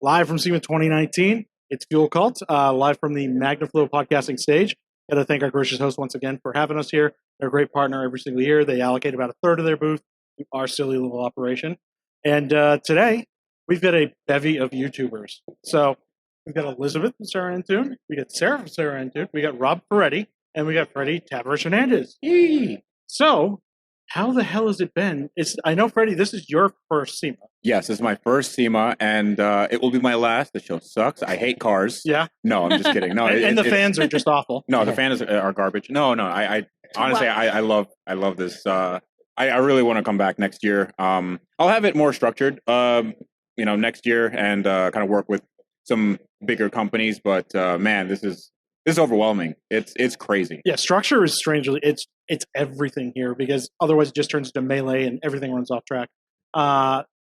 live from SEMA 2019. It's Fuel Cult, live from the Magnaflow podcasting stage. Got to thank our gracious host once again for having us here. They're a great partner every single year. They allocate about a third of their booth to our silly little operation. And today, we've got a bevy of YouTubers. So we've got Elizabeth from Sarah Antune, we got Sarah from Sarah Antune, we got Rob Ferretti, and we got Freddy Tavarish Hernandez. Yee! So, how the hell has it been? I know, Freddy, this is your first SEMA. Yes, this is my first SEMA, and it will be my last. The show sucks. I hate cars. Yeah? No, I'm just kidding. No, and the fans are just awful. No, the fans are garbage. No. I honestly, I love this. I really want to come back next year. I'll have it more structured, next year, and kind of work with some bigger companies. But man, this is overwhelming. It's crazy. Yeah, structure is strangely it's everything here, because otherwise it just turns into melee and everything runs off track.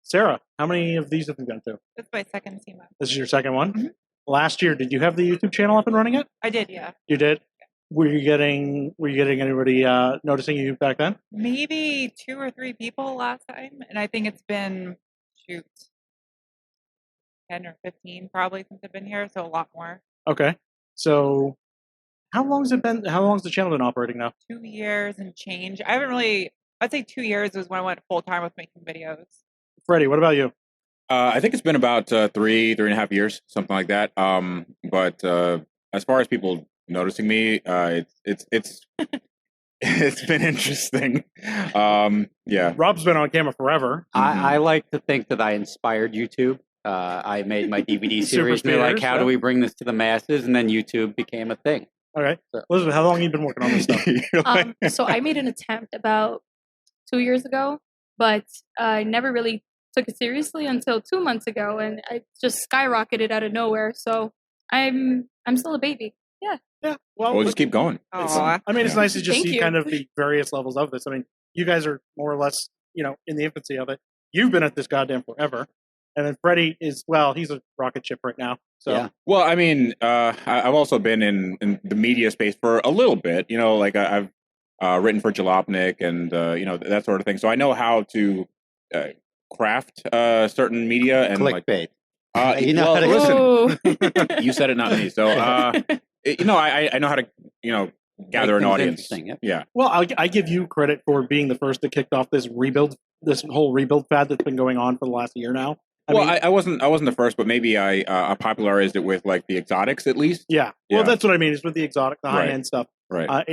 Sarah, how many of these have you gone to? This is my second SEMA. This is your second one? Mm-hmm. Last year, did you have the YouTube channel up and running yet? I did, yeah. You did? Were you getting anybody noticing you back then? Maybe 2 or 3 people last time, and I think it's been 10 or 15 probably since I've been here, so a lot more. Okay. So how long has the channel been operating now? 2 years and change. I'd say 2 years was when I went full time with making videos. Freddie, what about you? I think it's been about 3.5 years, something like that. But as far as people noticing me, it's it's been interesting. Yeah. Rob's been on camera forever. I like to think that I inspired YouTube. I made my DVD series. They're like, how do we bring this to the masses? And then YouTube became a thing. All right. So, Elizabeth, how long have you been working on this stuff? So I made an attempt about 2 years ago, but I never really took it seriously until 2 months ago, and I just skyrocketed out of nowhere. So I'm still a baby. Yeah. Yeah. Well, just keep going. It's nice to just see kind of the various levels of this. I mean, you guys are more or less, in the infancy of it. You've been at this goddamn forever. And then Freddy he's a rocket ship right now. So. Yeah. Well, I mean, I've also been in the media space for a little bit. Like I've written for Jalopnik and, that sort of thing. So I know how to craft certain media and clickbait. Listen, you said it, not me. So, I know how to, gather an audience. Yeah. Well, I give you credit for being the first that kicked off this whole rebuild fad that's been going on for the last year now. I wasn't the first, but maybe I popularized it with like the exotics at least. Yeah. Well, that's what I mean. It's with the exotic, the high end stuff. Right.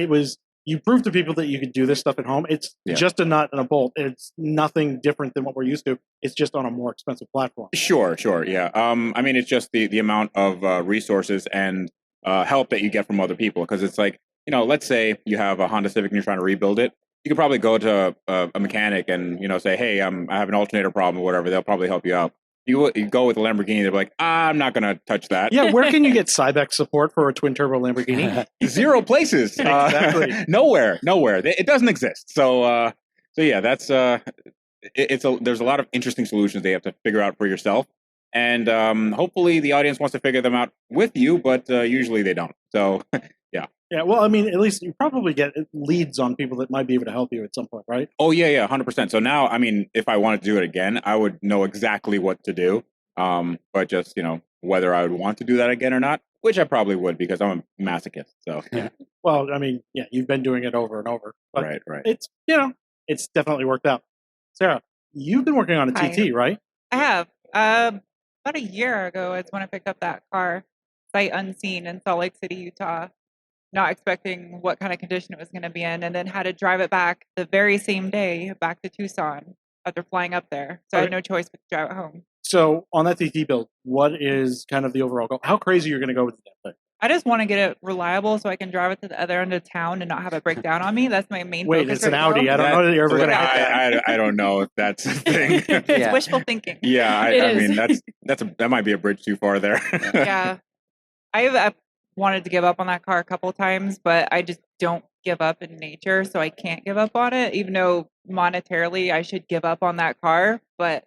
You proved to people that you could do this stuff at home. It's just a nut and a bolt. It's nothing different than what we're used to. It's just on a more expensive platform. Sure. Yeah. It's just the amount of resources and help that you get from other people. Because it's like, let's say you have a Honda Civic and you're trying to rebuild it. You could probably go to a mechanic and, say, hey, I have an alternator problem or whatever. They'll probably help you out. You go with a Lamborghini, they're like, I'm not going to touch that. Yeah, where can you get Cybex support for a twin-turbo Lamborghini? 0 places. Exactly. Nowhere. It doesn't exist. So yeah, that's there's a lot of interesting solutions they have to figure out for yourself. And hopefully the audience wants to figure them out with you, but usually they don't. So, yeah. Yeah, well, at least you probably get leads on people that might be able to help you at some point, right? Oh, yeah, 100%. So now, if I wanted to do it again, I would know exactly what to do. But just, whether I would want to do that again or not, which I probably would because I'm a masochist. So, yeah. Well, you've been doing it over and over. But right. It's, it's definitely worked out. Sarah, you've been working on a TT, right? I have. About a year ago is when I picked up that car, sight unseen in Salt Lake City, Utah. Not expecting what kind of condition it was going to be in, and then had to drive it back the very same day back to Tucson after flying up there. So I had no choice but to drive it home. So on that TT build, what is kind of the overall goal? How crazy you're going to go with that thing? I just want to get it reliable so I can drive it to the other end of town and not have it break down on me. That's my main focus. Wait, it's an Audi. I don't know that you're ever going to hit that. I don't know if that's a thing. It's wishful thinking. Yeah, I mean, that might be a bridge too far there. Yeah. I've wanted to give up on that car a couple times, but I just don't give up in nature, so I can't give up on it, even though monetarily I should give up on that car, but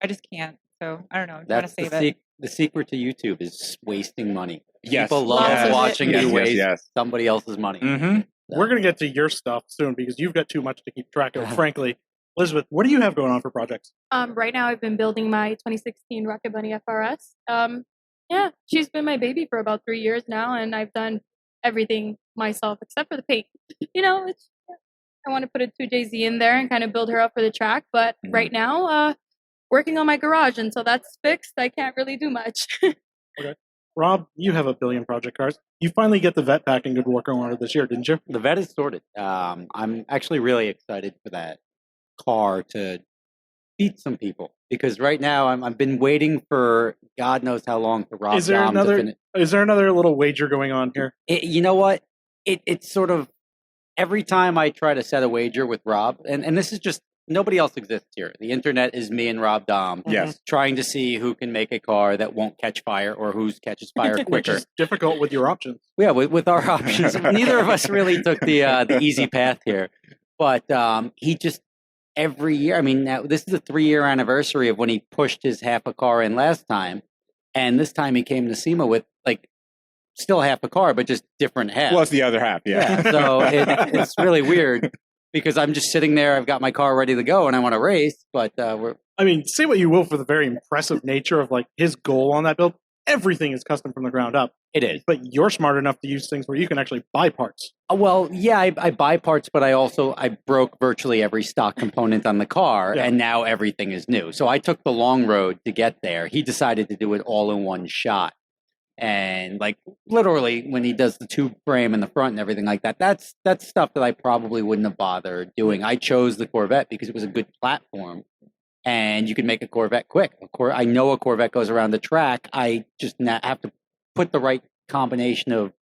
I just can't. So I don't know. I want to save it. The secret to YouTube is wasting money. Yes. People love watching you waste somebody else's money. Mm-hmm. We're going to get to your stuff soon because you've got too much to keep track of, frankly. Elizabeth, what do you have going on for projects? Right now, I've been building my 2016 Rocket Bunny FRS. Yeah, she's been my baby for about 3 years now, and I've done everything myself except for the paint. I want to put a 2JZ in there and kind of build her up for the track, but right now, working on my garage, until that's fixed, I can't really do much. Okay. Rob, you have a billion project cars. You finally get the vet pack in good working order this year, didn't you? The vet is sorted. I'm actually really excited for that car to beat some people, because right now I've been waiting for God knows how long for Rob Dom to finish. Is there another little wager going on here? You know what? It's sort of every time I try to set a wager with Rob, and this is just nobody else exists here. The internet is me and Rob Dom. Yes. Trying to see who can make a car that won't catch fire or whose catches fire quicker. Which is difficult with your options. Yeah, with our options. Neither of us really took the easy path here. But he just, every year, I mean, now this is the 3-year anniversary of when he pushed his half a car in last time. And this time he came to SEMA with, like, still half a car, but just different half. Plus the other half, yeah. So it's really weird. Because I'm just sitting there, I've got my car ready to go, and I want to race, but I mean, say what you will for the very impressive nature of like his goal on that build. Everything is custom from the ground up. It is. But you're smart enough to use things where you can actually buy parts. Well, yeah, I buy parts, but I broke virtually every stock component on the car, and now everything is new. So I took the long road to get there. He decided to do it all in one shot. And like literally when he does the tube frame in the front and everything like that, that's stuff that I probably wouldn't have bothered doing. I chose the Corvette because it was a good platform and you could make a Corvette quick. I know a Corvette goes around the track. I just have to put the right combination of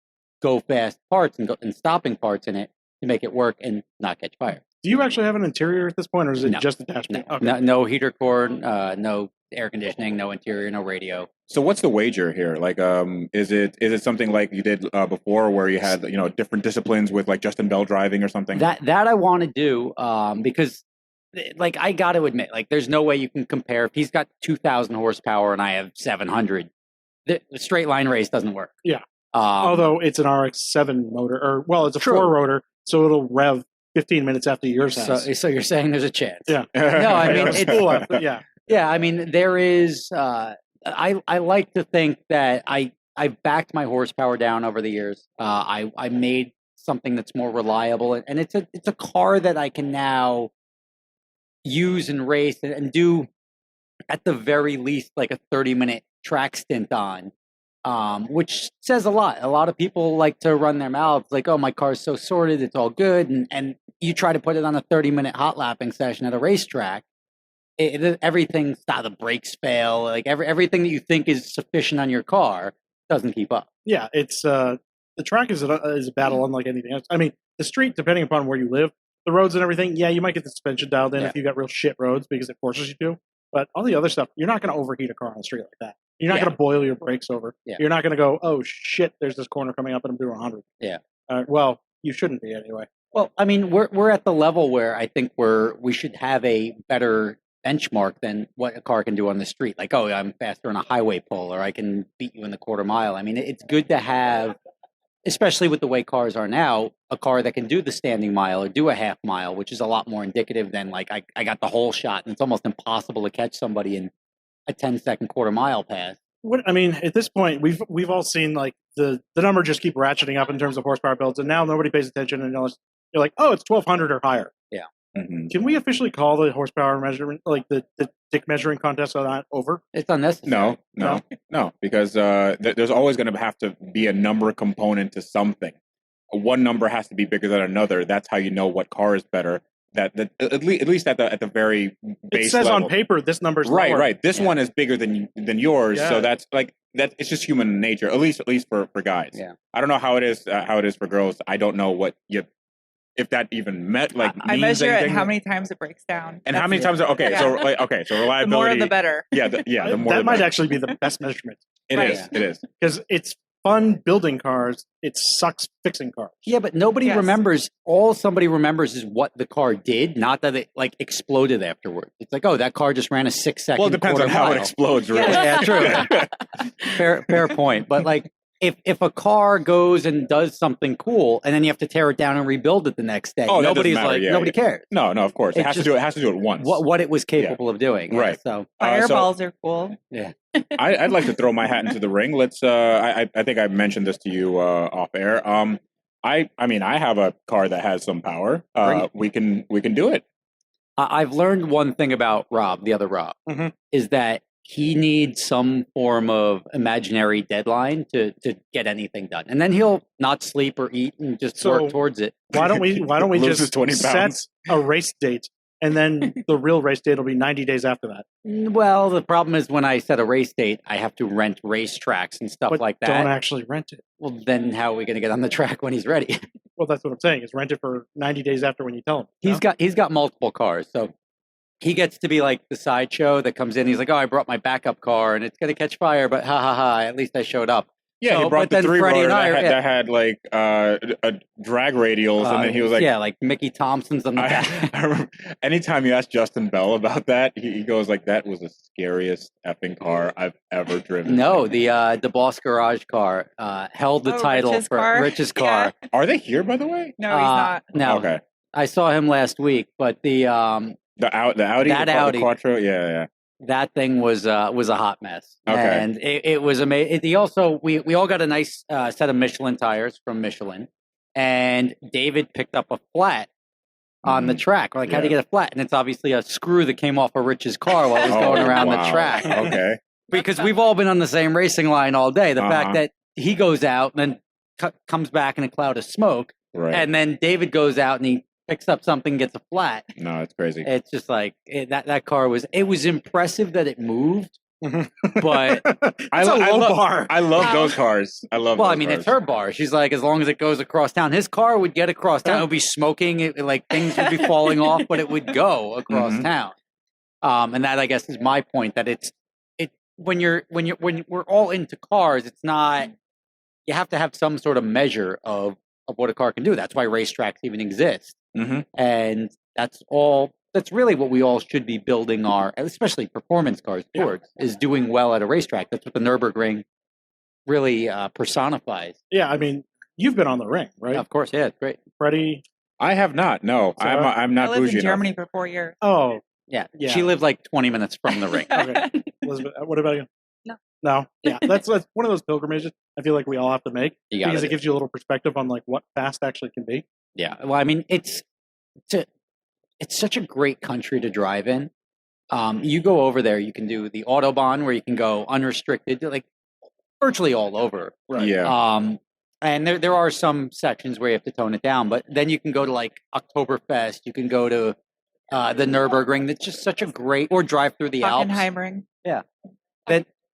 go fast parts and stopping parts in it to make it work and not catch fire. Do you actually have an interior at this point, or is it just a dashboard? No, okay. No heater core, no air conditioning, no interior, no radio. So what's the wager here? Like, is it something like you did before, where you had different disciplines with like Justin Bell driving or something? That I want to do because, like, I got to admit, like, there's no way you can compare. If he's got 2,000 horsepower and I have 700, the straight line race doesn't work. Yeah. Although it's an RX-7 motor, it's a 4-rotor, so it'll rev 15 minutes after yours has. So you're saying there's a chance? Yeah. No, I mean it's cool. Yeah. Yeah, I mean there is. I like to think that I've backed my horsepower down over the years. I made something that's more reliable, and it's a car that I can now use and race and do at the very least like a 30-minute track stint on. Which says a lot. A lot of people like to run their mouths like, oh, my car's so sorted, it's all good. And you try to put it on a 30-minute hot lapping session at a racetrack, everything, the brakes fail. Like everything that you think is sufficient on your car doesn't keep up. Yeah, it's the track is a battle unlike anything else. I mean, the street, depending upon where you live, the roads and everything, you might get the suspension dialed in if you got real shit roads because it forces you to. But all the other stuff, you're not going to overheat a car on the street like that. You're not going to boil your brakes over. Yeah. You're not going to go, oh, shit, there's this corner coming up and I'm doing 100. Yeah. Well, you shouldn't be anyway. Well, I mean, we're at the level where I think we should have a better benchmark than what a car can do on the street. Like, oh, I'm faster on a highway pull, or I can beat you in the quarter mile. I mean, it's good to have, especially with the way cars are now, a car that can do the standing mile or do a half mile, which is a lot more indicative than like I got the whole shot and it's almost impossible to catch somebody in a 10-second quarter mile pass. I mean, at this point, we've all seen like the number just keep ratcheting up in terms of horsepower builds, and now nobody pays attention, and you're like, oh, it's 1,200 or higher. Yeah. Mm-hmm. Can we officially call the horsepower measurement, like the dick measuring contest, on that over? It's unnecessary. No, because there's always going to have to be a number component to something. One number has to be bigger than another. That's how you know what car is better. That at least at the very base. It says level. On paper this number's right. lower. Right. This one is bigger than yours, so that's like that. It's just human nature. At least for guys. Yeah. I don't know how it is for girls. I don't know if that even met like. I measure it how many times it breaks down. And how many times? Okay, so reliability. The more the better. Yeah, the more. That might actually be the best measurement. It is because it's fun building cars. It sucks fixing cars. Yeah, but nobody remembers. All somebody remembers is what the car did, not that it like exploded afterward. It's like, oh, that car just ran a 6 second. Well, it depends on how it explodes. Really. Yeah, true. Fair point. But like, if a car goes and does something cool, and then you have to tear it down and rebuild it the next day, Oh, that doesn't nobody's matter. like Yeah, nobody yeah. cares. No, of course. It It's has to just do it. Has to do it once. What it was capable of doing. Yeah, Right. so Fireballs are cool. yeah. I'd like to throw my hat into the ring. Let's. I think I mentioned this to you off air. I mean, I have a car that has some power. We can do it. I've learned one thing about Rob, the other Rob, is that he needs some form of imaginary deadline to get anything done, and then he'll not sleep or eat and just work towards it. Why don't we Loses just 20 set pounds. a race date, and then the real race date will be 90 days after that? Well, the problem is when I set a race date, I have to rent racetracks and stuff But like that. don't actually rent it. Well, then how are we going to get on the track when he's ready? Well, that's what I'm saying. Is rent it for 90 days after when you tell him. He's got multiple cars, so he gets to be like the sideshow that comes in. He's like, "Oh, I brought my backup car, and it's going to catch fire, but ha ha ha! At least I showed up." Yeah, So, he brought but the then three Freddy rotor and I that had like a drag radials, and then he was like, "Yeah, like Mickey Thompson's on the back." I remember, anytime you ask Justin Bell about that, he goes like, "That was the scariest effing car I've ever driven." No, the Boss Garage car held the title Rich's for car? Rich's car. Yeah. Are they here, by the way? No, he's not. No, Okay. I saw him last week, but the Audi, That the Audi. Quattro, yeah. that thing was a hot mess. Okay. And it was amazing. He also we all got a nice set of Michelin tires from Michelin, and David picked up a flat on the track. We're like, how do you get a flat? And it's obviously a screw that came off of Rich's car while it was going around the track. Okay. Because we've all been on the same racing line all day. The Uh-huh. fact that he goes out and then comes back in a cloud of smoke, Right. and then David goes out and he picks up something, gets a flat. No, it's crazy. It's just like that car was. It was impressive that it moved, but I love bar. I love those cars. I love. well, those I mean, cars. it's her bar. She's like, as long as it goes across town, his car would get across town. It would be smoking, like things would be falling off, but it would go across town. And that, I guess, is my point. That when we're all into cars, it's not. You have to have some sort of measure of what a car can do. That's why racetracks even exist. And that's all. That's really what we all should be building our, especially performance cars, towards, is doing well at a racetrack. That's what the Nürburgring really personifies. Yeah, I mean, you've been on the ring, right? Of course, yeah, it's great. Freddie. I have not. No, Sarah? I'm I not lived bougie in Germany for 4 years. Oh, Yeah. Yeah. She lived like 20 minutes from the ring. okay. Elizabeth, what about you? No. No. Yeah, that's one of those pilgrimages I feel like we all have to make You got because it gives you a little perspective on like what fast actually can be. Yeah. Well, I mean, it's such a great country to drive in. You go over there, you can do the Autobahn where you can go unrestricted, like virtually all over. Right. Yeah. And there are some sections where you have to tone it down, but then you can go to like Oktoberfest, you can go to the Nürburgring. That's just such a great, or drive through the Alps. Hockenheimring. Yeah.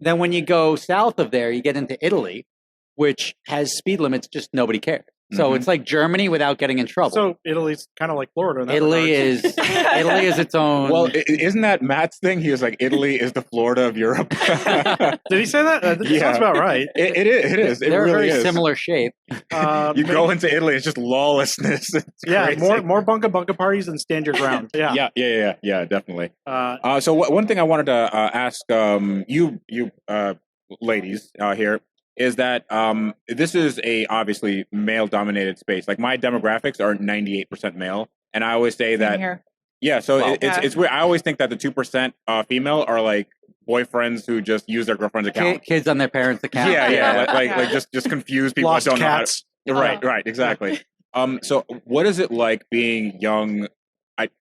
Then when you go south of there, you get into Italy, which has speed limits, just nobody cares. So it's like Germany without getting in trouble. So Italy's kind of like Florida. In that Italy regard. is its own. Well, isn't that Matt's thing? He was like, Italy is the Florida of Europe. Did he say that? That Yeah. sounds about right. It is. It they're really a very is. similar shape. You go into Italy, it's just lawlessness. It's Yeah, crazy. more bunga parties than stand your ground. Yeah. Yeah, definitely. Uh, So one thing I wanted to ask you ladies here is that this is a obviously male dominated space. Like my demographics are 98% male, and I always say that. Here. Yeah, so Well, it's weird. I always think that the 2% female are like boyfriends who just use their girlfriend's account. Kids on their parents' account. Yeah, like just confused people lost that don't cats. know how to. Right, exactly. So what is it like being young?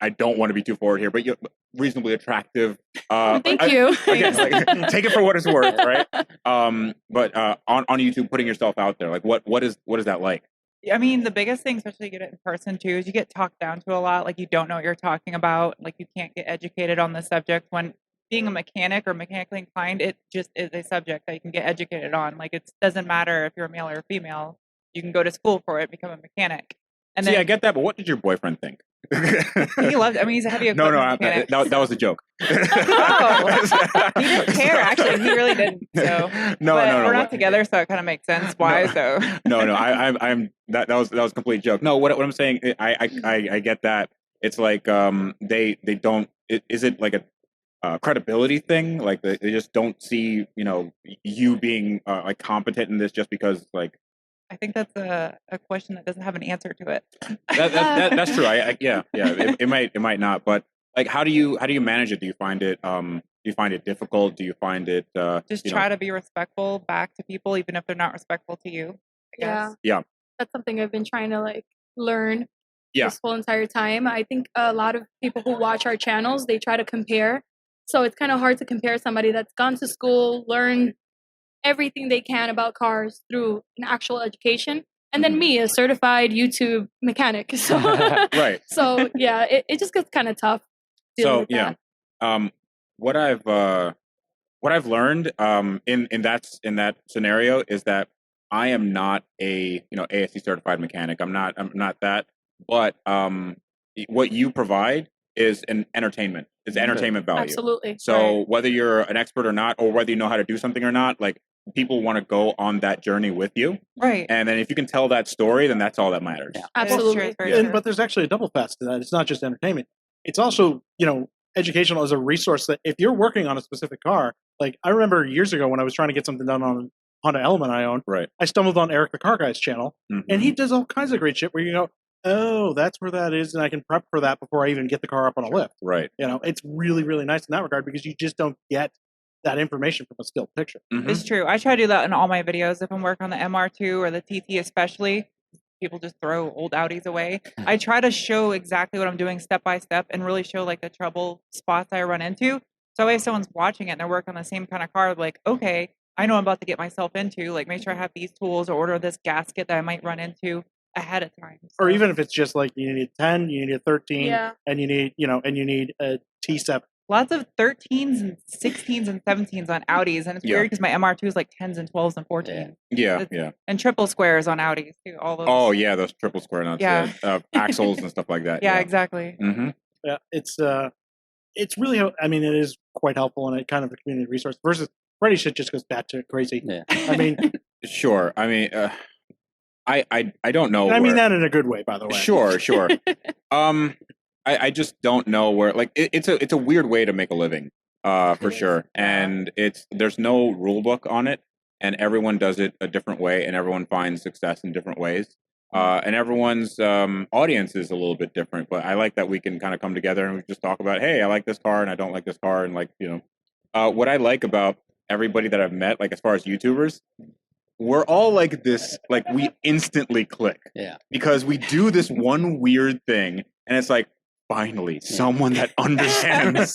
I don't want to be too forward here, but you're reasonably attractive. Thank you. Again, like, take it for what it's worth, right? But on YouTube, putting yourself out there, like what is that like? I mean, the biggest thing, especially get it in person too, is you get talked down to a lot. Like you don't know what you're talking about. Like you can't get educated on the subject. When being a mechanic or mechanically inclined, it just is a subject that you can get educated on. Like it doesn't matter if you're a male or a female. You can go to school for it, become a mechanic. And See, then I get that, but what did your boyfriend think? he loved. I mean, he's a heavy No, equipment mechanic. that was a joke. Oh, he didn't care. Actually, he really didn't. So, No. We're not together, so it kind of makes sense. Why? So, No. I'm that was a complete joke. No, what I'm saying, I get that. It's like they don't. Is it like credibility thing. Like they just don't see, you being like competent in this just because like. I think that's a question that doesn't have an answer to it. That's true. Yeah. It might not, but like, how do you manage it? Do you find it difficult? Do you find it just try to be respectful back to people, even if they're not respectful to you? I guess. Yeah. That's something I've been trying to like learn Yeah. this whole entire time. I think a lot of people who watch our channels, they try to compare. So it's kind of hard to compare somebody that's gone to school, learned everything they can about cars through an actual education, and then me, a certified YouTube mechanic. So Right. So yeah, it just gets kind of tough. So yeah, what I've learned in that scenario is that I am not a ASC certified mechanic. I'm not that. But what you provide is an entertainment. It's entertainment value. Absolutely. So whether you're an expert or not, or whether you know how to do something or not, like people want to go on that journey with you. Right. And then if you can tell that story, then that's all that matters. Yeah. Absolutely. But there's actually a double facet to that. It's not just entertainment. It's also, educational as a resource that if you're working on a specific car, like I remember years ago when I was trying to get something done on a Honda Element I own, right. I stumbled on Eric the Car Guy's channel, and he does all kinds of great shit where you go, oh, that's where that is, and I can prep for that before I even get the car up on a lift. Right. It's really, really nice in that regard because you just don't get that information from a still picture. It's true. I try to do that in all my videos. If I'm working on the MR2 or the TT especially, people just throw old Audis away. I try to show exactly what I'm doing step by step and really show like the trouble spots I run into. So if someone's watching it and they're working on the same kind of car, like, okay, I know I'm about to get myself into, like make sure I have these tools or order this gasket that I might run into ahead of time. So. Or even if it's just like you need a 10, you need a 13, and you need a T7. Lots of 13s and 16s and 17s on Audis, and it's weird because my MR2 is like 10s and 12s and 14s. Yeah. And triple squares on Audis too. All those. Oh yeah, those triple square nuts. Yeah. Axles and stuff like that. Yeah, exactly. Mm-hmm. Yeah, it's really, it is quite helpful and it kind of a community resource versus Freddy shit just goes back to crazy. Yeah. Sure. I don't know. I mean that in a good way, by the way. Sure. I just don't know where. Like it's a weird way to make a living, for sure. And there's no rule book on it, and everyone does it a different way, and everyone finds success in different ways. And everyone's audience is a little bit different. But I like that we can kind of come together and we just talk about, hey, I like this car and I don't like this car, and what I like about everybody that I've met, like as far as YouTubers, we're all like this, like we instantly click. Yeah. Because we do this one weird thing, and it's like, finally, someone that understands.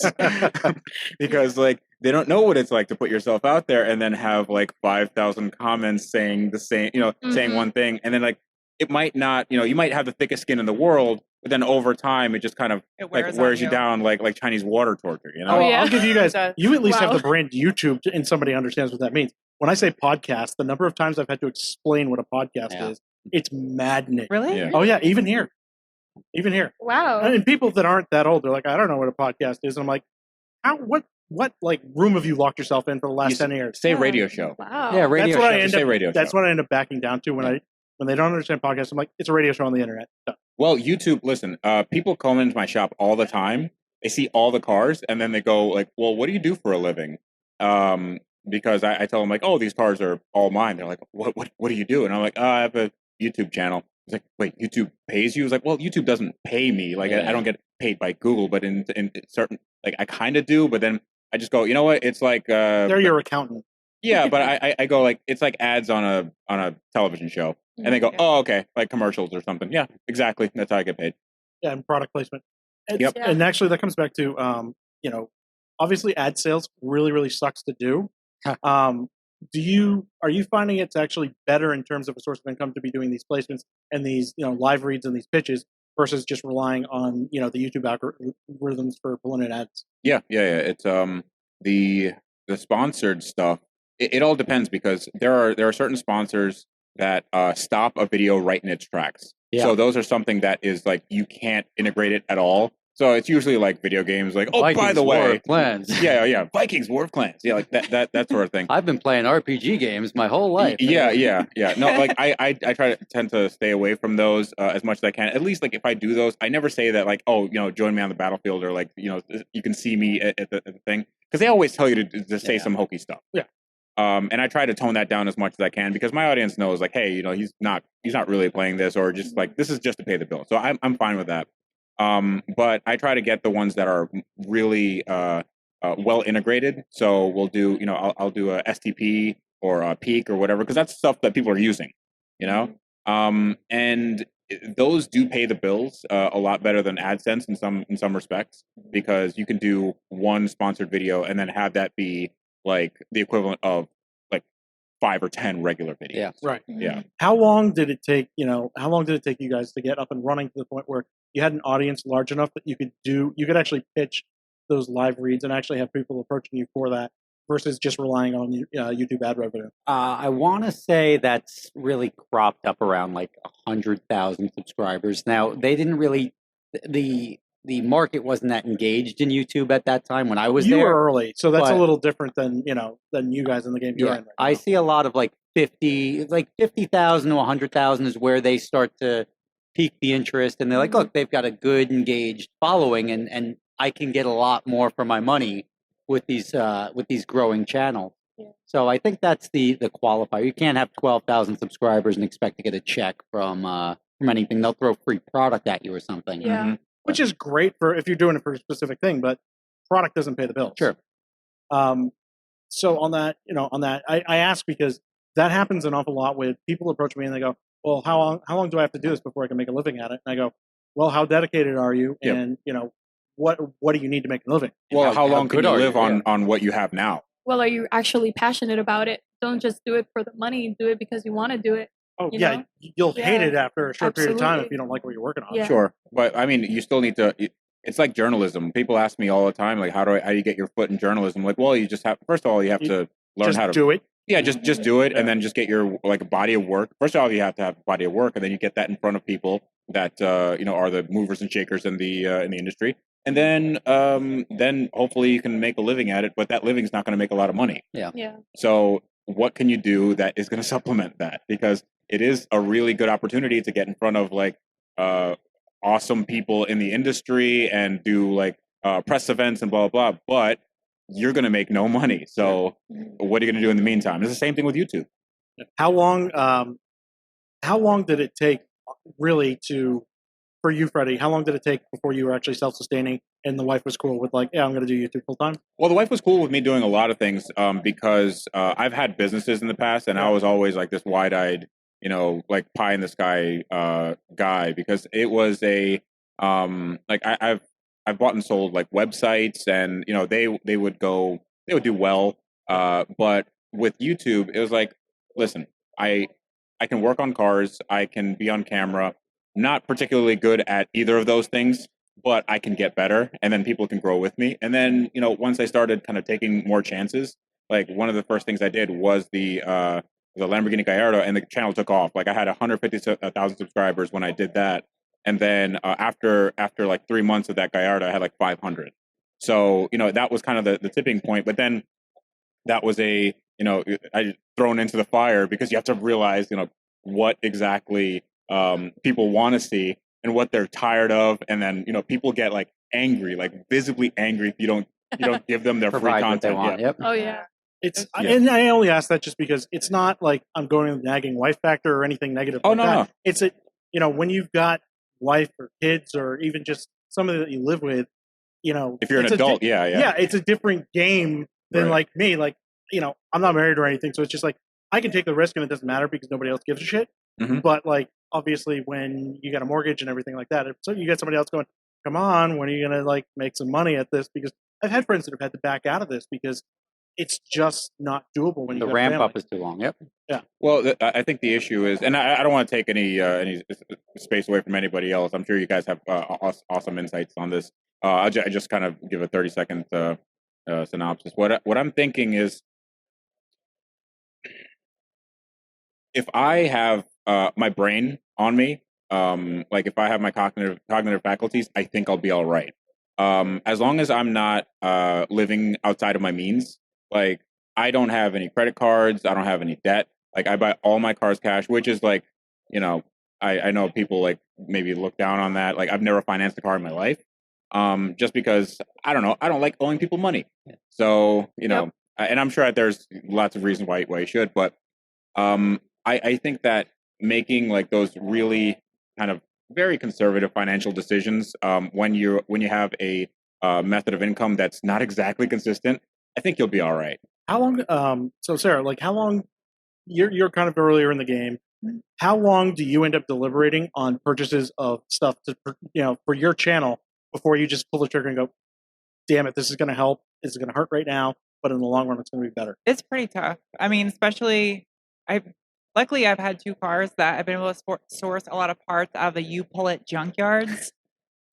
Because like they don't know what it's like to put yourself out there and then have like 5,000 comments saying the same, saying one thing, and then like it might not, you might have the thickest skin in the world, but then over time it just kind of wears you down like Chinese water torture. Oh, yeah. I'll give you guys. You at least have the brand YouTube, and somebody understands what that means. When I say podcast, the number of times I've had to explain what a podcast is, it's maddening. Really? Yeah. Oh yeah, even here. Wow. And people that aren't that old, they're like, I don't know what a podcast is. And I'm like, what like room have you locked yourself in for the last 10 years? Say radio show. Wow. Yeah, radio show. That's what I end up backing down to when they don't understand podcasts. I'm like, it's a radio show on the internet. So. Well, YouTube, listen, people come into my shop all the time. They see all the cars, and then they go like, well, what do you do for a living? Because I tell them like, oh, these cars are all mine. They're like, what do you do? And I'm like, I have a YouTube channel. It's like, wait, YouTube pays you? It's like, well, YouTube doesn't pay me. Like, I don't get paid by Google, but in certain, like, I kind of do. But then I just go, you know what? It's like they're your accountant. Yeah, but I go like, it's like ads on a television show, and they go, oh, okay, like commercials or something. Yeah, exactly. That's how I get paid. Yeah, and product placement. Yep. And actually, that comes back to obviously ad sales really, really sucks to do. Are you finding it's actually better in terms of a source of income to be doing these placements and these live reads and these pitches versus just relying on the YouTube algorithms for pulling in ads? Yeah. It's the sponsored stuff. It all depends because there are certain sponsors that stop a video right in its tracks. Yeah. So those are something that is like you can't integrate it at all. So it's usually like video games, like, oh, Vikings by the War way, of Clans. yeah, Vikings, War of Clans, yeah, like that sort of thing. I've been playing RPG games my whole life. Yeah. No, like I tend to stay away from those as much as I can. At least like if I do those, I never say that like, oh, join me on the battlefield, or like, you can see me at the thing, because they always tell you to say some hokey stuff. Yeah. And I try to tone that down as much as I can, because my audience knows like, hey, he's not really playing this, or just like, this is just to pay the bill. So I'm fine with that. But I try to get the ones that are really well integrated. So we'll do, I'll do a STP or a Peak or whatever, because that's stuff that people are using, and those do pay the bills a lot better than AdSense in some respects, because you can do one sponsored video and then have that be like the equivalent of like 5 or 10 regular videos. Yeah. Right. Yeah. How long did it take? How long did it take you guys to get up and running to the point where you had an audience large enough that you could actually pitch those live reads and actually have people approaching you for that, versus just relying on YouTube ad revenue? I want to say that's really cropped up around like 100,000 subscribers. Now, they didn't really the market wasn't that engaged in YouTube at that time when I was You there. were early, so that's a but- little different than you guys in the game you're in right now. I see a lot of like 50,000 to 100,000 is where they start to pique the interest, and they're like, look, they've got a good engaged following, and I can get a lot more for my money with these growing channels. Yeah. So I think that's the qualifier. You can't have 12,000 subscribers and expect to get a check from anything. They'll throw free product at you or something. Yeah. Mm-hmm. Which is great if you're doing it for a specific thing, but product doesn't pay the bills. Sure. So on that, I ask because that happens an awful lot with people approach me and they go, well, how long do I have to do this before I can make a living at it? And I go, well, how dedicated are you? Yep. And what do you need to make a living? Well, how long good can you are you? live on what you have now? Well, are you actually passionate about it? Don't just do it for the money. Do it because you want to do it. Oh, You yeah, know? you'll hate Yeah, it after a short period of time if absolutely. you don't like what you're working on. Yeah. Sure, but I mean, you still need to. It's like journalism. People ask me all the time, like, how do you get your foot in journalism? Like, well, you just have. First of all, you have to learn Just how to do it. Yeah, just do it, Yeah. and then just get your like body of work. First of all, you have to have a body of work, and then you get that in front of people that are the movers and shakers in the industry, and then hopefully you can make a living at it. But that living's not going to make a lot of money. Yeah. So what can you do that is going to supplement that? Because it is a really good opportunity to get in front of like awesome people in the industry and do like press events and blah blah blah. But you're going to make no money. So what are you going to do in the meantime? It's the same thing with YouTube. How long did it take really for you, Freddy? How long did it take before you were actually self-sustaining and the wife was cool with like, yeah, I'm going to do YouTube full time? Well, the wife was cool with me doing a lot of things because I've had businesses in the past, and I was always like this wide-eyed, like pie in the sky guy, because it was a I've bought and sold like websites, and they would do well, but with YouTube it was like, listen, I can work on cars, I can be on camera, not particularly good at either of those things, but I can get better, and then people can grow with me. And then once I started kind of taking more chances, like one of the first things I did was the Lamborghini Gallardo, and the channel took off. Like I had 150,000 subscribers when I did that. And then after like 3 months of that Gallardo, I had like 500. So, that was kind of the tipping point. But then that was I thrown into the fire, because you have to realize, what exactly people want to see and what they're tired of. And then, people get like angry, like visibly angry if you don't give them their free Provide what they content. want. Yeah. Yep. Oh yeah. And I only ask that just because it's not like I'm going to the nagging wife factor or anything negative. Oh, like no, that. no. It's when you've got wife or kids or even just somebody that you live with, If you're an it's a adult, yeah. it's a different game than Right. like me. Like, I'm not married or anything, so it's just like I can take the risk and it doesn't matter because nobody else gives a shit. Mhm. But like, obviously, when you got a mortgage and everything like that, so you get somebody else going, "Come on, when are you gonna like make some money at this?" Because I've had friends that have had to back out of this because it's just not doable when you The got a ramp family. up is too long. Yep. Well, I think the issue is, and I don't want to take any space away from anybody else. I'm sure you guys have awesome insights on this. I just kind of give a 30-second synopsis. What I'm thinking is, if I have my brain on me, like if I have my cognitive faculties, I think I'll be all right. As long as I'm not living outside of my means, like I don't have any credit cards, I don't have any debt. Like I buy all my cars cash, which is like, you know, I know people like maybe look down on that. Like I've never financed a car in my life, just because I don't know, I don't like owing people money. So you know, and I'm sure that there's lots of reasons why you should, but I think that making like those really kind of very conservative financial decisions when you have a method of income that's not exactly consistent, I think you'll be all right. How long? So Sarah, like how long? You're kind of earlier in the game. How long do you end up deliberating on purchases of stuff to for your channel before you just pull the trigger and go, "Damn it, this is going to help. This is going to hurt right now, but in the long run, it's going to be better." It's pretty tough. I mean, especially luckily I've had 2 cars that I've been able to source a lot of parts out of the You Pull It junkyards.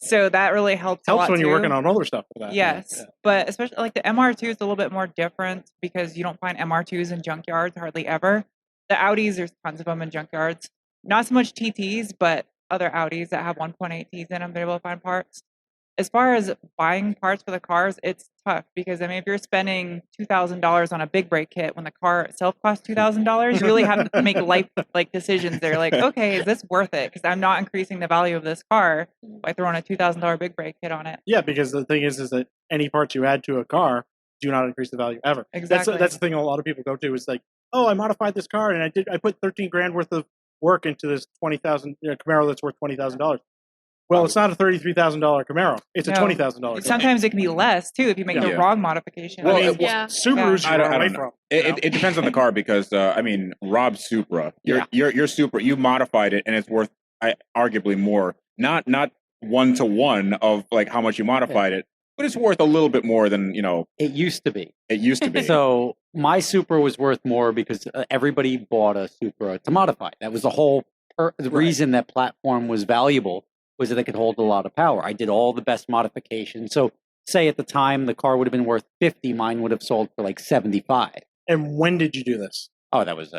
So that really helps a lot when too. you're working on other stuff for that. Yes, yeah. but especially like the MR2 is a little bit more different because you don't find MR2s in junkyards hardly ever. The Audis, there's tons of them in junkyards. Not so much TTs, but other Audis that have 1.8Ts in them, they're able to find parts. As far as buying parts for the cars, it's tough because I mean, if you're spending $2,000 on a big brake kit when the car itself costs $2,000, you really have to make life like decisions. They're like, okay, is this worth it? Because I'm not increasing the value of this car by throwing a $2,000 big brake kit on it. Yeah, because the thing is that any parts you add to a car do not increase the value ever. Exactly. That's the thing a lot of people go to is like, oh, I modified this car and I put 13 grand worth of work into this $20,000 Camaro that's worth $20,000. Well, it's not a $33,000 Camaro. It's a $20,000. Sometimes it can be less too if you make the wrong modification. Well, Subarus I don't know. from. It depends on the car because I mean, Rob's Supra, your Supra, you modified it and it's worth arguably more. Not 1-to-1 of like how much you modified it, but it's worth a little bit more than It used to be. It used to be. So my Supra was worth more because everybody bought a Supra to modify. That was the whole reason that platform was valuable. Was that it could hold a lot of power. I did all the best modifications. So say at the time the car would have been worth 50, mine would have sold for like 75. And when did you do this? Oh, that was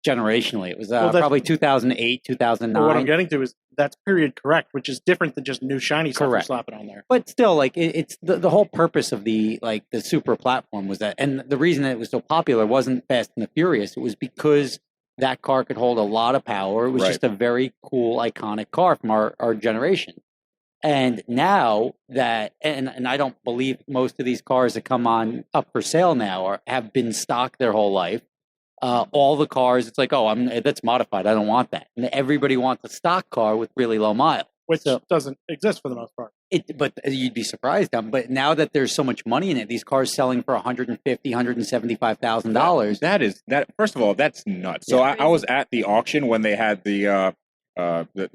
generationally. It was probably 2008, 2009. But what I'm getting to is that's period correct, which is different than just new shiny stuff you're slapping on there. But still, like it's the whole purpose of the Supra platform was that, and the reason that it was so popular wasn't Fast and the Furious. It was because that car could hold a lot of power. It was just a very cool, iconic car from our generation. And now that, and I don't believe most of these cars that come up for sale now or have been stock their whole life. All the cars, it's like, that's modified. I don't want that. And everybody wants a stock car with really low miles. Which doesn't exist for the most part. But you'd be surprised. But now that there's so much money in it, these cars selling for $150,000, $175,000. That. First of all, that's nuts. So I was at the auction when they had the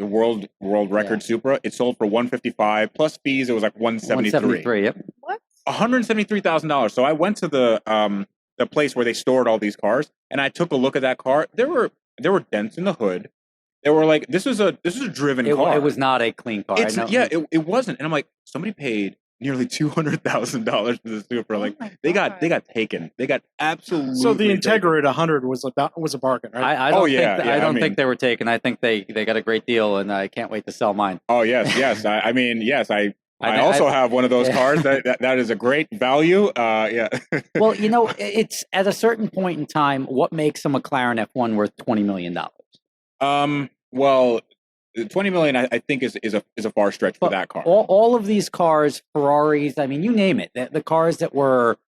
world record Supra. It sold for $155 plus fees. It was like $173. Yep. What? $173,000. So I went to the place where they stored all these cars, and I took a look at that car. There were dents in the hood. They were like, this is a driven car. It was not a clean car. It wasn't. And I'm like, somebody paid nearly $200,000 for the Supra. Like they got taken. They got absolutely. So the Integra at 100 was a bargain, right? I don't think they were taken. I think they got a great deal, and I can't wait to sell mine. Oh yes. I also have one of those cars that is a great value. Yeah. Well, it's at a certain point in time, what makes a McLaren F1 worth $20 million? Well, 20 million, I think, is a far stretch for that car. All of these cars, Ferraris, I mean, you name it. The cars that were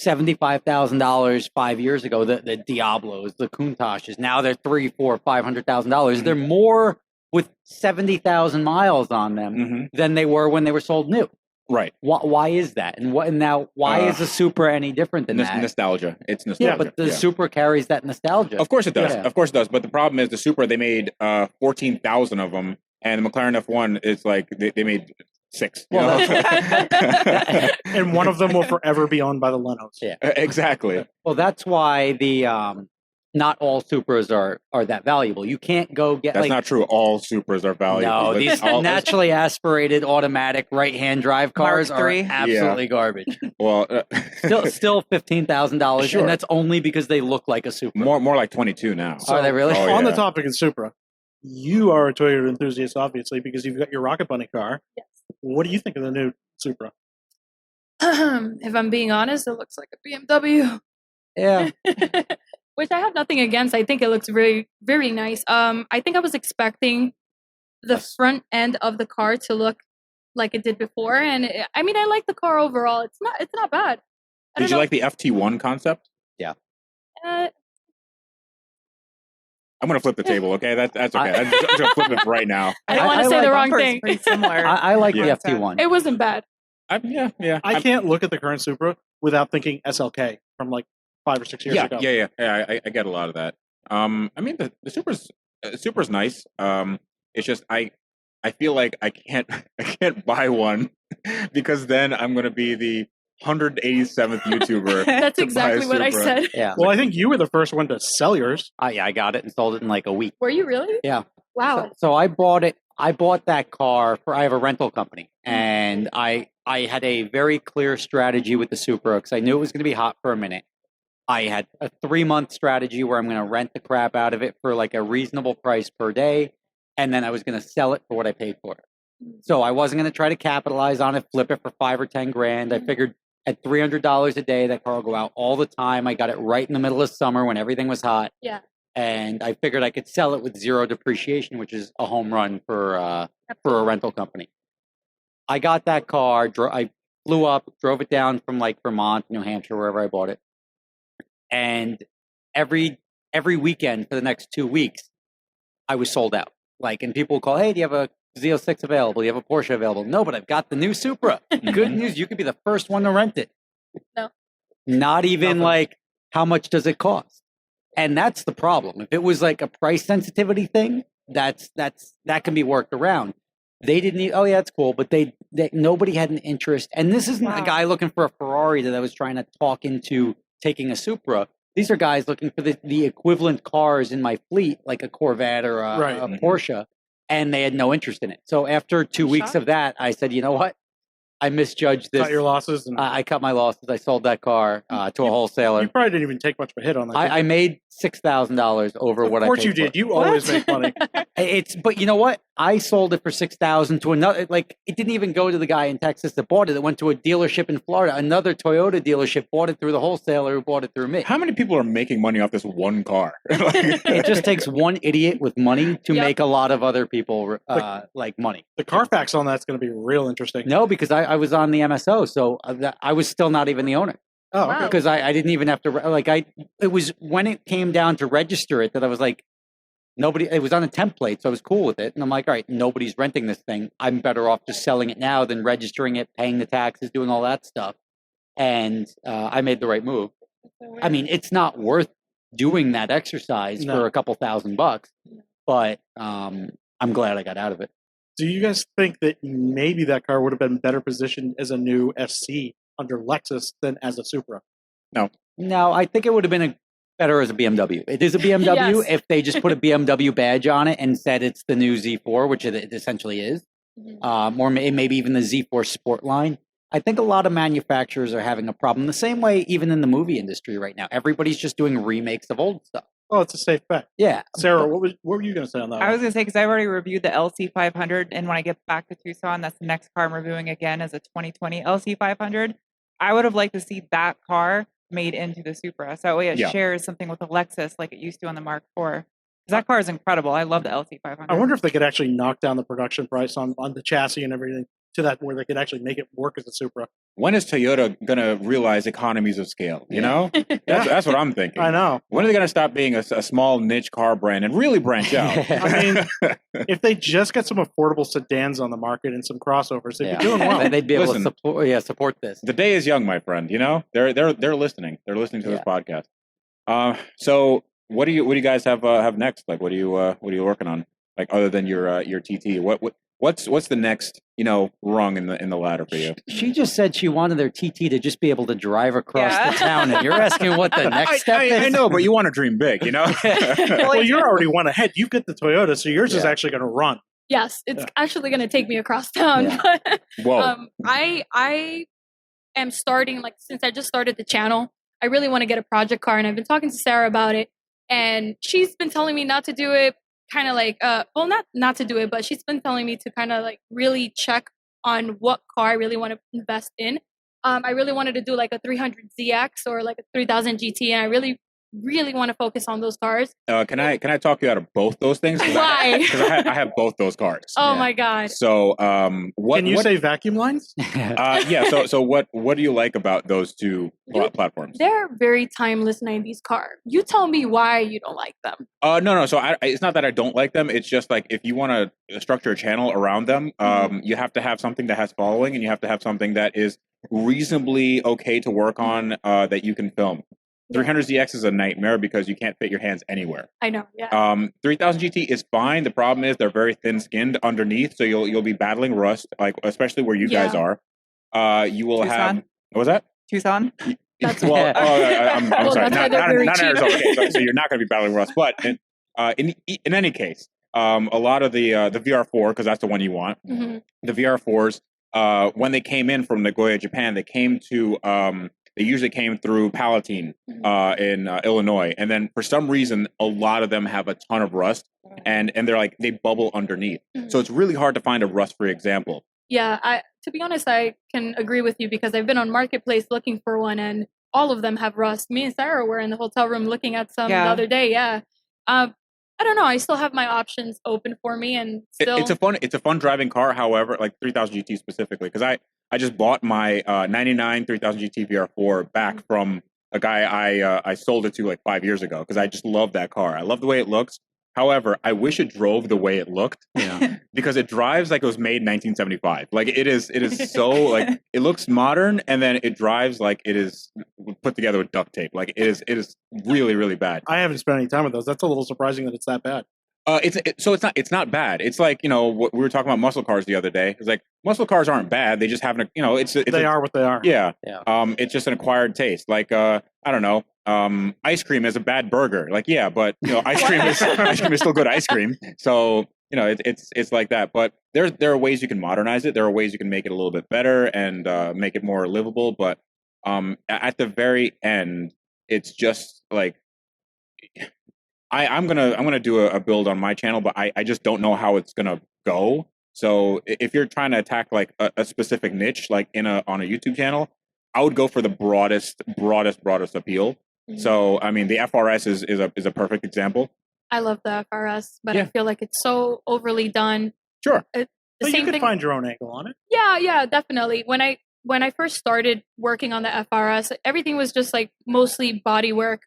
$75,000 5 years ago, the Diablos, the Countaches, now they're $300,000, $400,000, $500,000. They're more with 70,000 miles on them than they were when they were sold new. Right. Why is that? And why is the Supra any different than that? Nostalgia. It's nostalgia. Yeah, but the Supra carries that nostalgia. Of course it does. Yeah. Of course it does. But the problem is the Supra, they made 14,000 of them, and the McLaren F1 is like they made 6. And one of them will forever be owned by the Lenos. Yeah, exactly. Well, that's why the not all Supras are that valuable. You can't go get. That's not true. All Supras are valuable. No, these naturally aspirated automatic right-hand drive cars are absolutely garbage. Well, still $15,000, sure. And that's only because they look like a Supra. More like 22 now. So, are they really? On the topic of Supra, you are a Toyota enthusiast, obviously, because you've got your Rocket Bunny car. Yes. What do you think of the new Supra? If I'm being honest, it looks like a BMW. Yeah. Which I have nothing against. I think it looks very, very nice. I think I was expecting the front end of the car to look like it did before, and I mean, I like the car overall. It's not bad. Did you like the FT1 concept? Yeah. I'm gonna flip the table. Okay, that's okay. I'm just gonna flip it right now. I don't want to say like the wrong bumpers thing. Pretty similar. I like the concept. FT1. It wasn't bad. Yeah. I can't look at the current Supra without thinking SLK from like 5 or 6 years ago. Yeah. I get a lot of that. I mean, the Supra's nice. It's just I feel like I can't buy one because then I'm gonna be the 187th YouTuber. That's to exactly buy a what I Supra. said. Yeah. Well, I think you were the first one to sell yours. I got it and sold it in like a week. Were you really? Yeah. Wow. So I bought it. I bought that car I have a rental company, and I had a very clear strategy with the Supra because I knew it was going to be hot for a minute. I had a 3-month strategy where I'm going to rent the crap out of it for like a reasonable price per day, and then I was going to sell it for what I paid for it. So I wasn't going to try to capitalize on it, flip it for $5 or $10 grand. I figured at $300 a day, that car will go out all the time. I got it right in the middle of summer when everything was hot. Yeah. And I figured I could sell it with 0 depreciation, which is a home run for a rental company. I got that car. I flew up, drove it down from like Vermont, New Hampshire, wherever I bought it. And every weekend for the next 2 weeks, I was sold out. Like, and people would call, "Hey, do you have a Z06 available? Do you have a Porsche available?" No, but I've got the new Supra. Good news, you could be the first one to rent it. No. Not even Nothing. like, how much does it cost? And that's the problem. If it was like a price sensitivity thing, that can be worked around. They didn't need, oh yeah, it's cool, but they nobody had an interest. And this isn't a guy looking for a Ferrari that I was trying to talk into taking a Supra. These are guys looking for the equivalent cars in my fleet, like a Corvette or a Porsche, and they had no interest in it. So after 2 weeks of that, I said, you know what? I misjudged this. Cut your losses. And I cut my losses. I sold that car to a wholesaler. you probably didn't even take much of a hit on that. I made $6,000 over what I paid. Of course you did. You always make money. But you know what? I sold it for $6,000 to another. Like, it didn't even go to the guy in Texas that bought it. It went to a dealership in Florida. Another Toyota dealership bought it through the wholesaler who bought it through me. How many people are making money off this one car? It just takes one idiot with money to Yep. make a lot of other people like money. The Carfax on that's going to be real interesting. No, because I was on the MSO, so I was still not even the owner. Oh, Wow. okay. Because I didn't even have to it was when it came down to register it that I was like, nobody, it was on a template, so I was cool with it. And I'm like, all right, nobody's renting this thing. I'm better off just selling it now than registering it, paying the taxes, doing all that stuff. And I made the right move. I mean, it's not worth doing that exercise for a couple $1,000, but I'm glad I got out of it. Do you guys think that maybe that car would have been better positioned as a new SC under Lexus than as a Supra? No, I think it would have been better as a BMW. It is a BMW Yes. if they just put a BMW badge on it and said it's the new Z4, which it essentially is, or maybe even the Z4 Sport line. I think a lot of manufacturers are having a problem. The same way even in the movie industry right now. Everybody's just doing remakes of old stuff. Oh, it's a safe bet. Yeah. Sarah, what were you going to say on that? I was going to say, because I've already reviewed the LC500, and when I get back to Tucson, that's the next car I'm reviewing again as a 2020 LC500. I would have liked to see that car made into the Supra. So that way it shares something with the Lexus like it used to on the Mark IV. Because that car is incredible. I love the LC500. I wonder if they could actually knock down the production price on the chassis and everything to that where they could actually make it work as a Supra. When is Toyota going to realize economies of scale? You know? That's what I'm thinking. I know. When are they going to stop being a small niche car brand and really branch out? I mean, if they just get some affordable sedans on the market and some crossovers, they'd be doing well. They'd be able Listen, to support this. The day is young, my friend. You know, they're listening. They're listening to this podcast. So what do you guys have next? Like, what are you working on? Like, other than your TT, what's the next rung in the ladder for you? She just said she wanted their TT to just be able to drive across the town, and you're asking what the next step is. I know, but you want to dream big, you know? Well, you're already one ahead. You get the Toyota, so yours is actually going to run. Yes, it's actually going to take me across town. Yeah. But, Whoa. I am starting, like, since I just started the channel, I really want to get a project car, and I've been talking to Sarah about it, and she's been telling me not to do it, kind of like, well, not to do it, but she's been telling me to kind of like really check on what car I really want to invest in. I really wanted to do like a 300ZX or like a 3000 GT, and I really want to focus on those cars. Can I talk you out of both those things? Why? Because I have both those cars. Oh my god! So Can you say vacuum lines? Yeah. So what do you like about those two platforms? They're very timeless 90s cars. You tell me why you don't like them. No. So it's not that I don't like them. It's just like if you want to structure a channel around them, you have to have something that has following, and you have to have something that is reasonably okay to work on that you can film. 300ZX is a nightmare because you can't fit your hands anywhere. I know, yeah. 3000 GT is fine. The problem is they're very thin-skinned underneath, so you'll be battling rust, like especially where you guys are. You will Tucson. have what was that? Tucson. That's Well, I'm sorry, that's not very Arizona. cheap. Okay, so you're not going to be battling rust, but in any case, a lot of the VR4, because that's the one you want. Mm-hmm. The VR4s, when they came in from Nagoya, Japan, they came to they usually came through Palatine in Illinois, and then for some reason, a lot of them have a ton of rust, and they're like they bubble underneath. So it's really hard to find a rust-free example. Yeah, to be honest, I can agree with you because I've been on Marketplace looking for one, and all of them have rust. Me and Sarah were in the hotel room looking at some the other day. Yeah, I don't know. I still have my options open for me, and still it's a fun driving car. However, like 3000 GT specifically, because I just bought my 99 3000 GT VR4 back from a guy I sold it to like 5 years ago because I just love that car. I love the way it looks. However, I wish it drove the way it looked because it drives like it was made in 1975. Like it is so like it looks modern, and then it drives like it is put together with duct tape. Like it is really, really bad. I haven't spent any time with those. That's a little surprising that it's that bad. It's not bad. It's like, what we were talking about muscle cars the other day. It's like muscle cars aren't bad. They just haven't, they are what they are. Yeah. It's just an acquired taste. Like, I don't know. Ice cream is a bad burger. Like, yeah, but ice cream is still good ice cream. So, it's like that. But there are ways you can modernize it. There are ways you can make it a little bit better and make it more livable. But at the very end, it's just like I'm gonna do a build on my channel, but I just don't know how it's gonna go. So if you're trying to attack like a specific niche, like on a YouTube channel, I would go for the broadest appeal. Mm-hmm. So I mean, the FRS is a perfect example. I love the FRS, but I feel like it's so overly done. Sure, but you can find your own angle on it. Yeah, definitely. When I first started working on the FRS, everything was just like mostly body work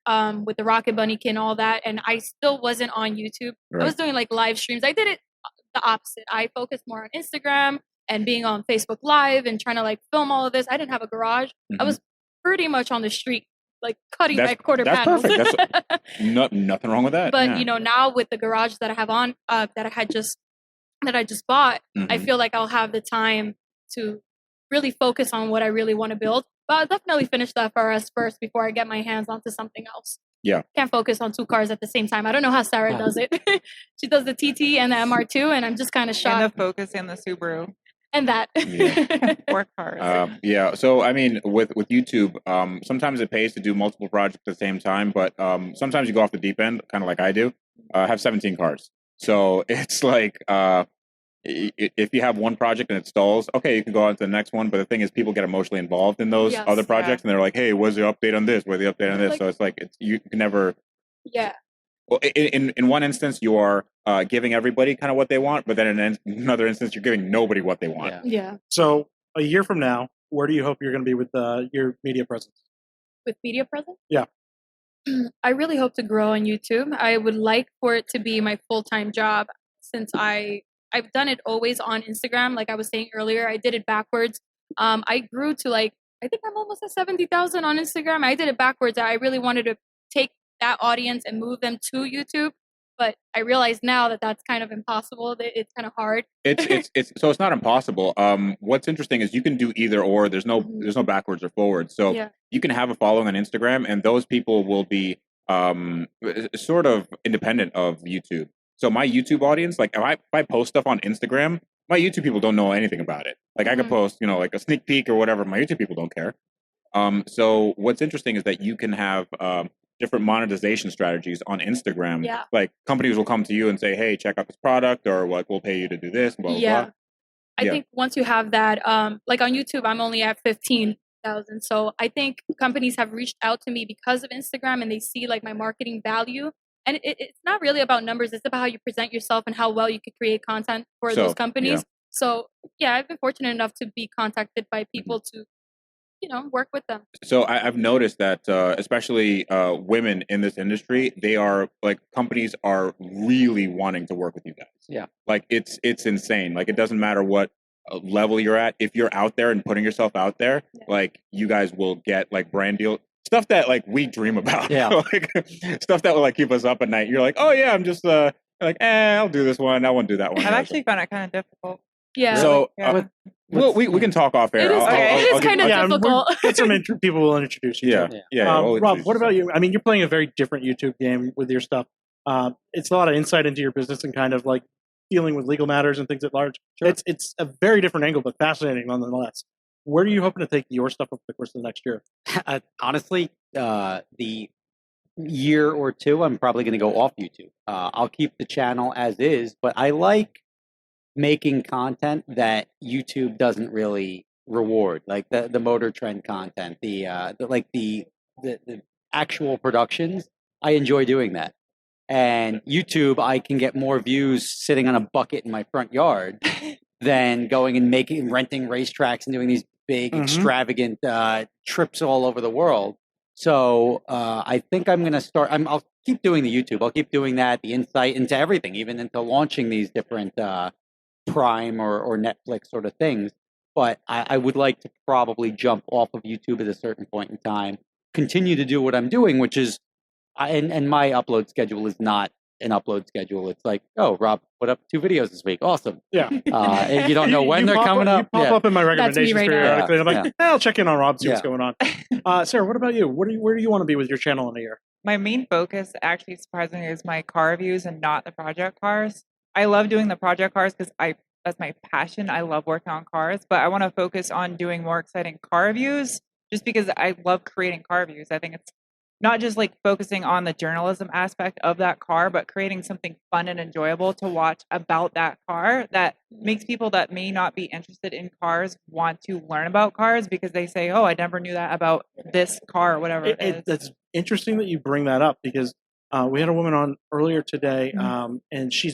with the Rocket Bunny kit and all that. And I still wasn't on YouTube. Right. I was doing like live streams. I did it the opposite. I focused more on Instagram and being on Facebook Live and trying to like film all of this. I didn't have a garage. Mm-hmm. I was pretty much on the street, like cutting my quarter panels. That's perfect. Nothing wrong with that. But now with the garage that I have on, that I just bought, I feel like I'll have the time to really focus on what I really want to build. But I'll definitely finish the FRS first before I get my hands onto something else. Yeah. Can't focus on two cars at the same time. I don't know how Sarah does it. She does the TT and the MR2, and I'm just kind of shocked. And the Focus and the Subaru. And that. Yeah. 4 cars. Yeah. So, I mean, with YouTube, sometimes it pays to do multiple projects at the same time, but sometimes you go off the deep end, kind of like I do. I have 17 cars. So it's like, if you have one project and it stalls, okay, you can go on to the next one. But the thing is, people get emotionally involved in those other projects, and they're like, "Hey, what's the update on this? What's the update on this?" So it's like you can never. Yeah. Well, in one instance, you are giving everybody kind of what they want, but then in another instance, you're giving nobody what they want. Yeah. So a year from now, where do you hope you're going to be with your media presence? With media presence? Yeah. I really hope to grow on YouTube. I would like for it to be my full-time job since I've done it always on Instagram. Like I was saying earlier, I did it backwards. I grew to I think I'm almost at 70,000 on Instagram. I did it backwards. I really wanted to take that audience and move them to YouTube. But I realize now that that's kind of impossible. That it's kind of hard. So it's not impossible. What's interesting is you can do either or. There's no backwards or forwards. So you can have a following on Instagram, and those people will be sort of independent of YouTube. So my YouTube audience, like if I post stuff on Instagram, my YouTube people don't know anything about it. Like I could post, like a sneak peek or whatever. My YouTube people don't care. So what's interesting is that you can have different monetization strategies on Instagram. Yeah. Like companies will come to you and say, "Hey, check out this product," or like, "We'll pay you to do this." Blah blah blah. I think once you have that, like on YouTube, I'm only at 15,000. So I think companies have reached out to me because of Instagram, and they see like my marketing value. And it's not really about numbers. It's about how you present yourself and how well you could create content for those companies. Yeah. So yeah, I've been fortunate enough to be contacted by people to, work with them. So I've noticed that, especially women in this industry, they are like, companies are really wanting to work with you guys. Yeah. Like it's insane. Like it doesn't matter what level you're at. If you're out there and putting yourself out there, like you guys will get like brand deal stuff that like we dream about. Yeah. Like stuff that will like keep us up at night. You're like, oh yeah, I'm just like, I'll do this one. I won't do that one. I've actually found it kind of difficult. Yeah. So Well, we can talk off air. It is kind of difficult. Get some people will introduce you. Yeah. Rob, what about you? I mean, you're playing a very different YouTube game with your stuff. It's a lot of insight into your business and kind of like dealing with legal matters and things at large. Sure. It's a very different angle, but fascinating nonetheless. Where are you hoping to take your stuff over the course of the next year? Honestly, the year or two, I'm probably going to go off YouTube. I'll keep the channel as is, but I like making content that YouTube doesn't really reward, like the motor trend content, the actual productions. I enjoy doing that. And YouTube, I can get more views sitting on a bucket in my front yard than going and renting racetracks and doing these big, extravagant trips all over the world. So I think I'm going to start. I'll keep doing the YouTube. I'll keep doing that, the insight into everything, even into launching these different Prime or Netflix sort of things. But I would like to probably jump off of YouTube at a certain point in time, continue to do what I'm doing, which is, and my upload schedule is not an upload schedule. It's like, oh, Rob put up 2 videos this week. Awesome. Yeah. And you don't know when they're coming up. You pop up in my recommendations periodically. I'm like, I'll check in on Rob, see what's going on. Sarah, what about you? Where do you want to be with your channel in a year? My main focus, actually, surprisingly, is my car reviews and not the project cars. I love doing the project cars because that's my passion. I love working on cars, but I want to focus on doing more exciting car reviews just because I love creating car reviews. I think it's not just like focusing on the journalism aspect of that car, but creating something fun and enjoyable to watch about that car that makes people that may not be interested in cars want to learn about cars because they say, oh, I never knew that about this car or whatever it is. That's interesting that you bring that up because we had a woman on earlier today, and she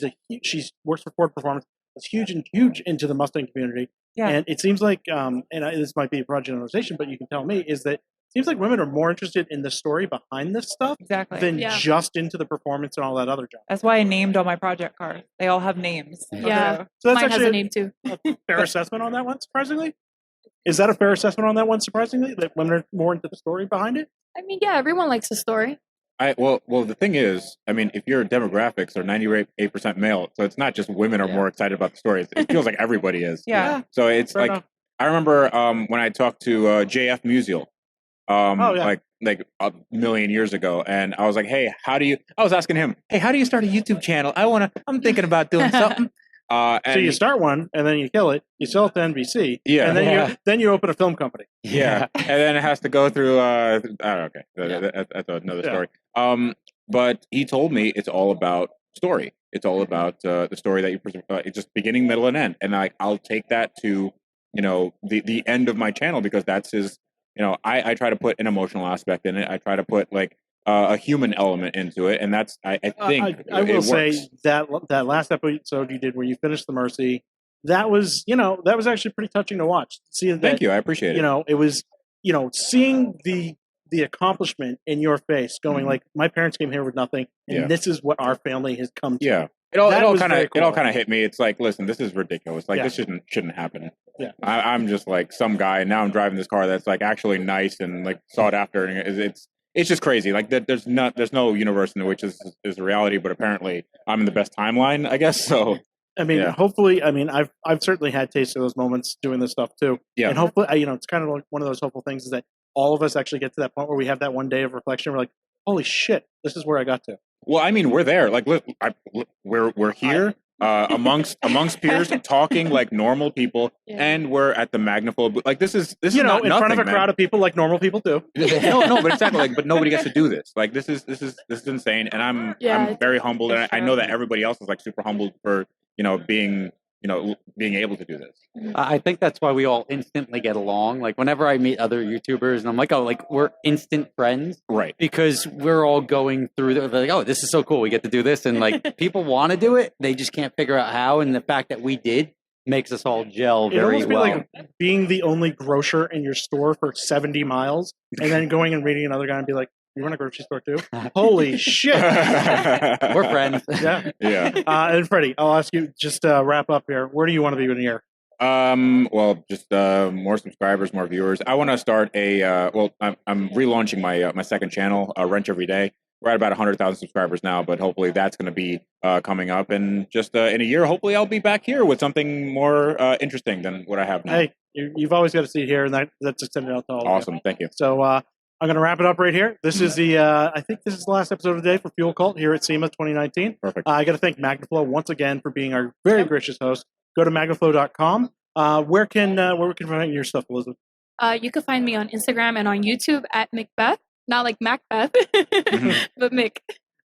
works for Ford Performance. It's huge into the Mustang community, and it seems like, this might be a broad generalization, but you can tell me, is that it seems like women are more interested in the story behind this stuff than just into the performance and all that other junk. That's why I named all my project cars. They all have names. Yeah, so that's mine has a name too. A fair assessment on that one, surprisingly? Is that a fair assessment on that one, surprisingly, that women are more into the story behind it? I mean, yeah, everyone likes the story. Well, the thing is, I mean, if your demographics are 98% male, so it's not just women are more excited about the story. It feels like everybody is. Yeah. So it's Fair like, enough. I remember when I talked to JF Musial, like a million years ago, and I was like, hey, I was asking him, hey, how do you start a YouTube channel? I'm thinking about doing something. So you start one, and then you kill it. You sell it to NBC, and then you open a film company. Yeah, and then it has to go through. Okay, that's another story. But he told me it's all about story. It's all about the story that you present. It's just beginning, middle, and end. And I'll take that to the end of my channel because that's his. I try to put an emotional aspect in it. I try to put like a human element into it, and that's I think I will say works. that last episode you did where you finished the Mercy, that was actually pretty touching to watch. See that, Thank you, I appreciate it. It was seeing the accomplishment in your face, going like, my parents came here with nothing, and this is what our family has come to. Yeah, it all kind of hit me. It's like, listen, this is ridiculous. Like this shouldn't happen. Yeah, I'm just like some guy, and now I'm driving this car that's like actually nice and like sought after, and it's just crazy. Like there's no universe in which is a reality, but apparently I'm in the best timeline, I guess. So I mean, hopefully, I've certainly had taste of those moments doing this stuff too. Yeah, and hopefully, it's kind of like one of those hopeful things is that all of us actually get to that point where we have that one day of reflection. We're like, holy shit, this is where I got to. Well, I mean, we're there. Like, look, we're here amongst peers talking like normal people, and we're at the Magnaflow. Like, this is not in nothing, front of a crowd of people like normal people do. no, but exactly. Like, but nobody gets to do this. Like, this is insane, and I'm very humbled, and I know that everybody else is like super humbled for being being able to do this. I think that's why we all instantly get along. Like whenever I meet other YouTubers, and I'm like, oh, like we're instant friends, Right? Because we're all going through. They're like, oh, this is so cool. We get to do this, and like people want to do it, they just can't figure out how. And the fact that we did makes us all gel It'd very almost be well. like being the only grocer in your store for 70 miles and then going and meeting another guy and be like, you run a grocery store too? Holy shit. We're friends. Yeah. Yeah. And Freddie, I'll ask you just to wrap up here. Where do you want to be in a year? Well, just more subscribers, more viewers. I want to start I'm relaunching my second channel, Wrench Every Day. We're at about 100,000 subscribers now, but hopefully that's going to be coming up. And just in a year, hopefully I'll be back here with something more interesting than what I have now. Hey, you've always got a seat here, and that's extended out to all of you. Awesome. Thank you. So I'm going to wrap it up right here. This is I think this is the last episode of the day for Fuel Cult here at SEMA 2019. Perfect. I got to thank Magnaflow once again for being our very gracious host. Go to magnaflow.com. Where can we find your stuff, Elizabeth? You can find me on Instagram and on YouTube at Mick Beth. Not like Macbeth, but Mick.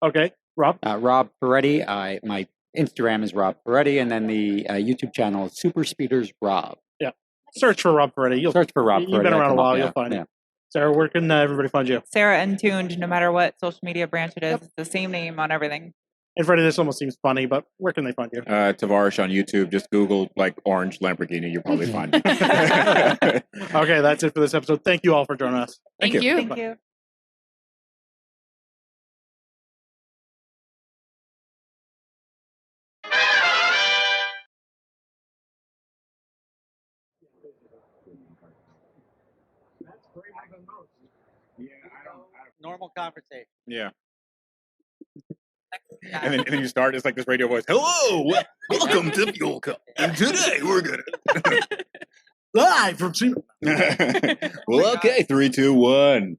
Okay. Rob? Rob Ferretti. My Instagram is Rob Ferretti, and then the YouTube channel is SuperSpeedersRob. Yeah. Search for Rob Ferretti. You'll search for Rob Ferretti. You've been around a while. Yeah, You'll find it. Sarah, where can everybody find you? Sarah Untuned, no matter what social media branch it is, it's the same name on everything. And Freddie, this almost seems funny, but where can they find you? Tavarish on YouTube. Just Google like orange Lamborghini. You'll probably find me. Okay, that's it for this episode. Thank you all for joining us. Thank you. Thank you. Normal conversation. Yeah. And then you start, it's like this radio voice. Hello, welcome to Fuel Cup. And today we're gonna Live from SEMA. well, okay, 3, 2, 1.